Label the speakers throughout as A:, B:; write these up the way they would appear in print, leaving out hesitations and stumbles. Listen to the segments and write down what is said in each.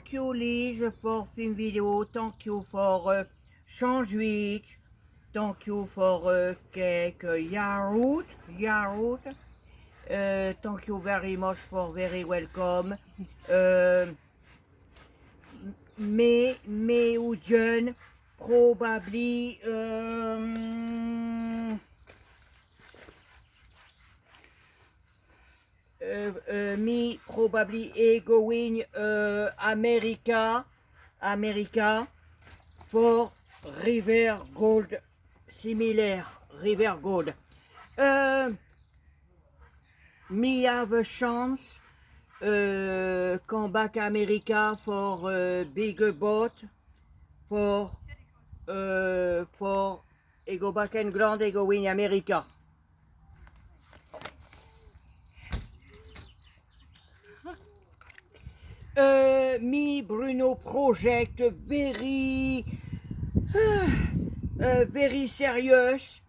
A: thank you Liz for film video, thank you for sandwich, thank you for cake, Yarroot, thank you very much for very welcome. Me ou John, probably me probably going America for River Gold, similar River Gold. Me have a chance come back America for big boat for go back England and go in America. Me Bruno project very serious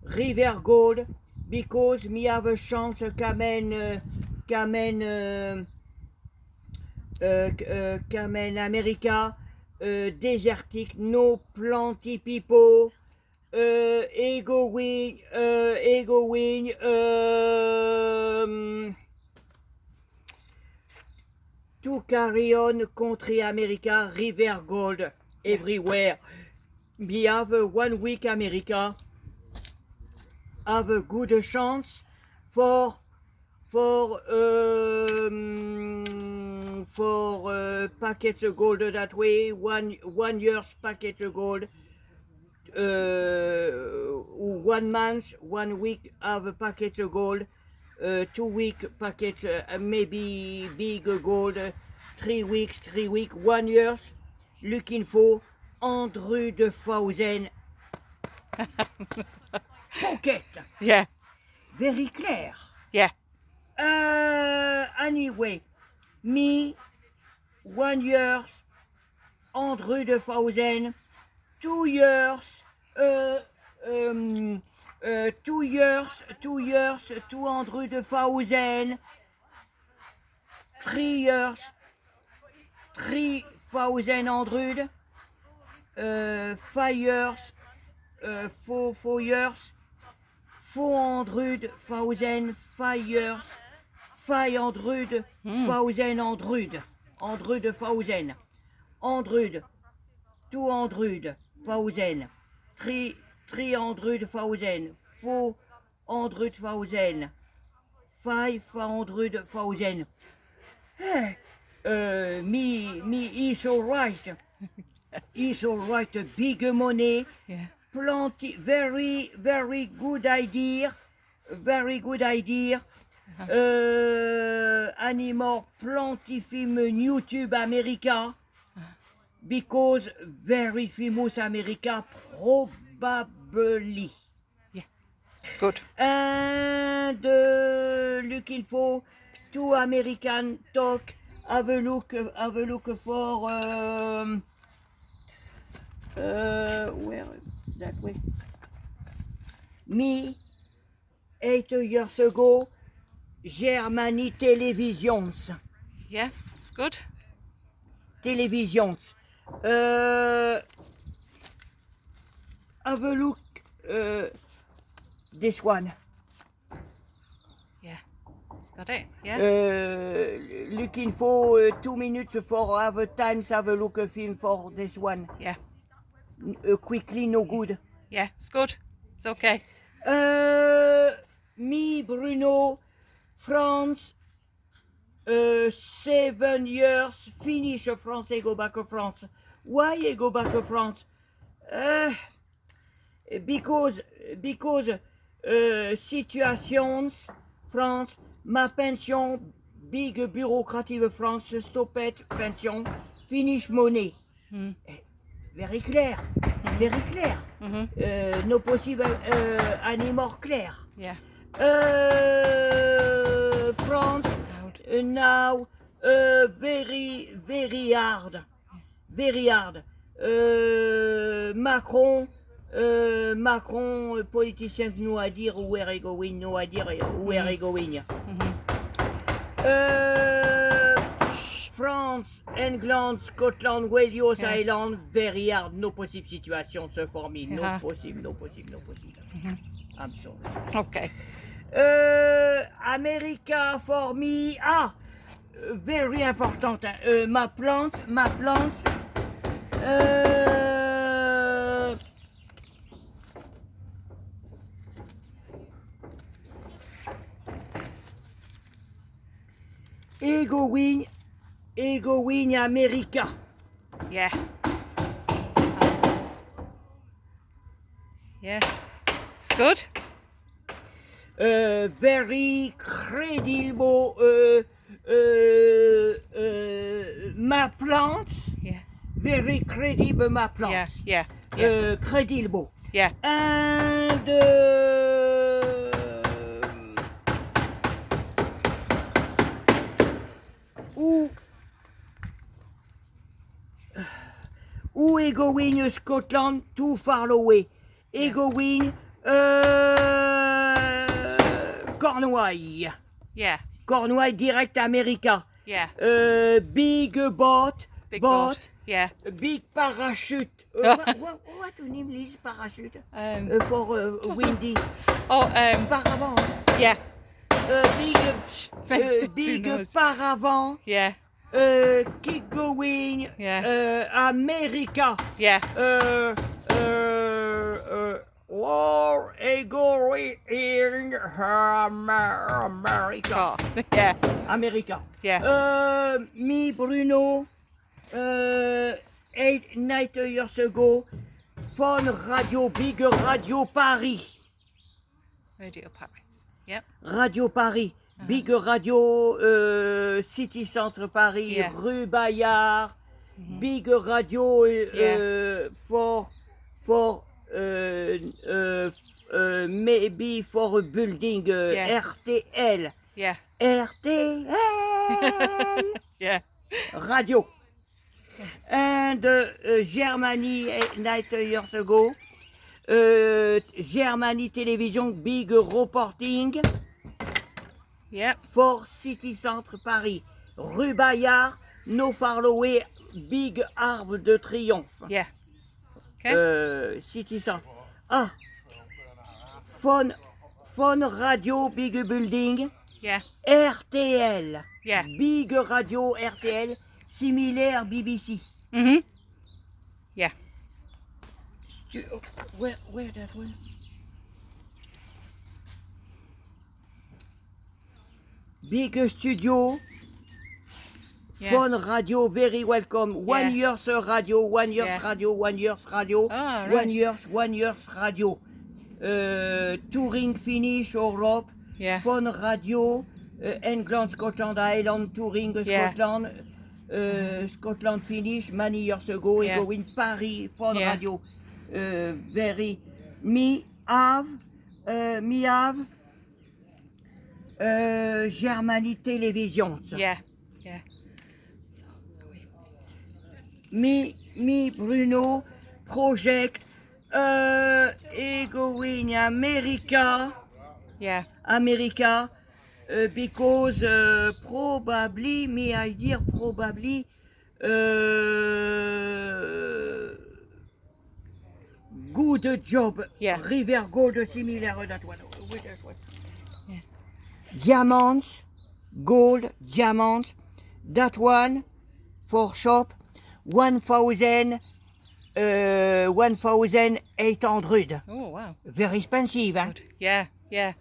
A: River Gold because me have a chance come America desertic, no plenty people, ego win to carry on country America, River Gold everywhere. We have 1 week America, have a good chance for package of gold that way, one year's package of gold, 1 month, 1 week have a package of gold, 2 week package maybe big gold, 3 weeks, 1 year, looking for 100,000 pocket.
B: Yeah.
A: Very clear.
B: Yeah.
A: Anyway, me 1 year 100,000, 2 years 2 years 200,000, 3 years 3,100, 5 years 4 years 400,000, 5 years 500,000, 100,000, 200,000, 300,000, 300,000, 400,000, 500,000. Me is alright. It's alright. Big money.
B: Yeah.
A: Plenty. Very good idea. Very good idea. Animal plenty film YouTube America. Because very famous America probably.
B: Yeah. It's good.
A: And looking for 2 American talk. Have a look for where that way. Me 8 years ago, Germany televisions.
B: Yeah. It's good.
A: Televisions. Have a look this one.
B: Yeah. It's got it. Yeah.
A: Looking for 2 minutes for have a time to have a look a film for this one.
B: Yeah.
A: Quickly, no good.
B: Yeah. It's good. It's okay.
A: Me, Bruno, France, 7 years, finish France and go back to France. Why I go back to France? Because situations, France, ma pension, big bureaucratie of France, stop it, pension, finish money. Very clear, very clear. No possible anymore clear.
B: Yeah.
A: France now very hard, very hard. Macron, politicians no idea where he going, no idea where he going. France England, Scotland, Wales,
B: Yeah.
A: Ireland, very hard, no possible situation so for me. No
B: Uh-huh.
A: possible, no possible, no possible. I'm sorry.
B: Okay.
A: America for me. Very important. Ma plante. Ego win America.
B: Yeah. Yeah. It's good.
A: Very credible. Ma plante.
B: Yeah.
A: Very credible ma plante.
B: Yeah. Yeah. Yeah.
A: Credible.
B: Yeah.
A: And où est going Scotland too far away? Going Cornouailles.
B: Yeah.
A: Cornouailles direct America.
B: Yeah.
A: Big boat.
B: Big boat. Yeah.
A: Big parachute. What in English parachute? For windy.
B: Oh.
A: Paravent.
B: Yeah.
A: Big
B: knows.
A: paravent.
B: Yeah.
A: Keep going.
B: Yeah.
A: America.
B: Yeah.
A: War going in America.
B: Oh. Yeah.
A: America.
B: Yeah.
A: Me, Bruno, 8 years ago, phone radio, big radio Paris.
B: Radio Paris. Yep.
A: Radio Paris, big radio City Centre Paris,
B: Yeah.
A: rue Bayard, big radio for maybe for a building
B: Yeah.
A: RTL.
B: Yeah.
A: RTL
B: Yeah.
A: radio. And Germany 9 years ago, Germany television big reporting
B: Yep.
A: for City Centre Paris, rue Bayard, no far away, big arbre de triomphe.
B: Yeah. Okay.
A: City Centre. Phone radio big building.
B: Yeah.
A: RTL.
B: Yeah.
A: Big radio RTL, similaire BBC.
B: Mhm. Yeah.
A: Where that one? Big studio.
B: Yeah.
A: Phone radio, very welcome. 1
B: Yeah.
A: year's radio, 1 year's
B: Yeah.
A: radio, 1 year's radio,
B: Ah,
A: 1
B: right.
A: 1 year's radio. Touring finish Europe.
B: Yeah.
A: Phone radio, England, Scotland, Ireland, touring
B: Yeah.
A: Scotland. Scotland finish many years ago.
B: Yeah.
A: Go in Paris, phone
B: Yeah.
A: radio. Very. Me have. Germany television.
B: Yeah. Yeah.
A: Me Bruno project going America because probably me idea probably good job.
B: Yeah.
A: River Gold similar that one. With that one.
B: Yeah.
A: Diamonds, gold, diamonds. That one for shop 1,800.
B: Oh wow.
A: Very expensive, huh?
B: Good. Yeah. Yeah.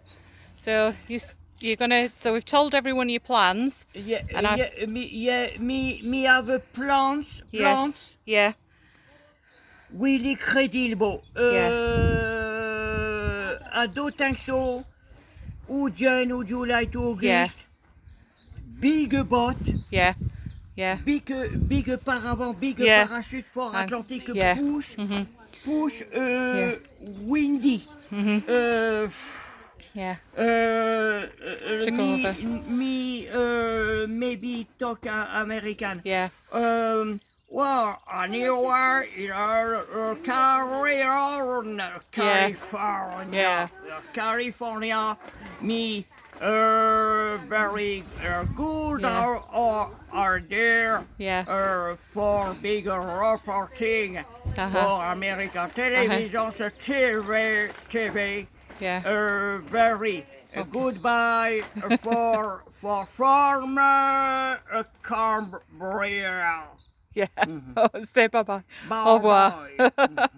B: So you're gonna. So we've told everyone your plans.
A: Yeah,
B: And I-
A: me have a plants.
B: Yes. Yeah.
A: Really credible. I don't think so. Would you like to August?
B: Yeah.
A: Big boat,
B: Yeah. Yeah.
A: big paravent, big
B: Yeah.
A: parachute for
B: And-
A: Atlantic
B: yeah.
A: push, windy.
B: Yeah.
A: Me,
B: over.
A: maybe talk American.
B: Yeah.
A: Well, anywhere in California,
B: Yeah.
A: California, me very good
B: Yeah.
A: are there
B: Yeah.
A: for bigger reporting for American television, so TV.
B: Yeah.
A: Very goodbye for farmer Cambria.
B: Yeah. Say bye bye.
A: Bye
B: Au revoir.
A: bye.